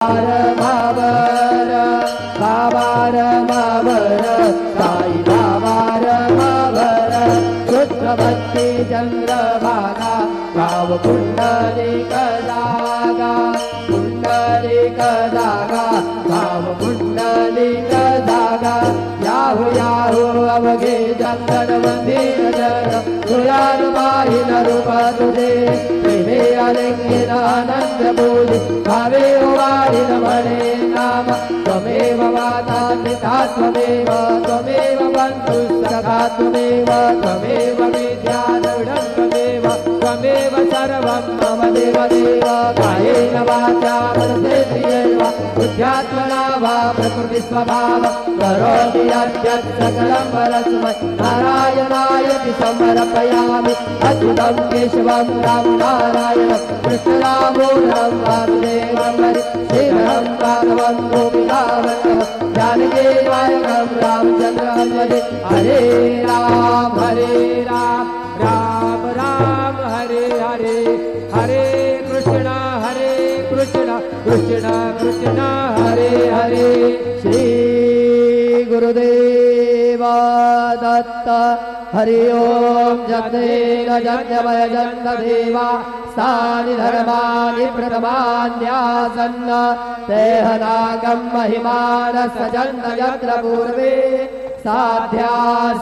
मावर बाबार मावर साई बाबार मावर शुद्ध भक्ति चंद्रभागा भाव पुंडलिक जागा भाव पुंडलिक जागा याहू याहू अवघे चंदन मंदिर जन तुलार माहिन रूप तुझे प्रेमे अलिंगिन आनंद बोली भावे वारिन मणे नाम त्वमेव माता पिता त्वमेव बन्धु सखा त्वमेव विद्या द्रविडं त्वमेव सर्वं मम देव देव कायेन वाचा मनसेन्द्रियैर्वा बुद्ध्यात्मना वा प्रकृतिस्वभाव करोमि यद्यत् सकलं परस्मै नारायणायति समर्पयामि अच्युतं केशवं रामं नारायणं कृष्णदामोदरं वासुदेवं हरे श्रीधरं राघवं गोपिकावल्लभं जानकी नायकं रामचन्द्रं भजे हरे राम राम राम हरे हरे हरे कृष्ण कृष्ण कृष्ण हरे हरे श्री गुरुदेव दत्त हरि ओम जगदेव जगमय जगदेवा स्थानि धर्माणि प्रथमान्यासन्न तेहनागं महिमान सजन्त यत्र पूर्वे साध्या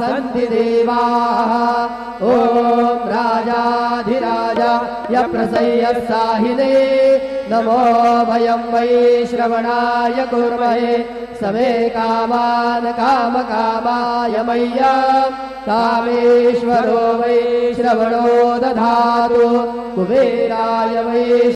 सन्ति देवाः ओम राजाधिराजा यप्रसय्य साहिने नमो भयं वै श्रवणाय कुर्महे समे कामान् कामकामाय मह्यं कामेश्वरो वै श्रवणो दधातु कुबेराय वै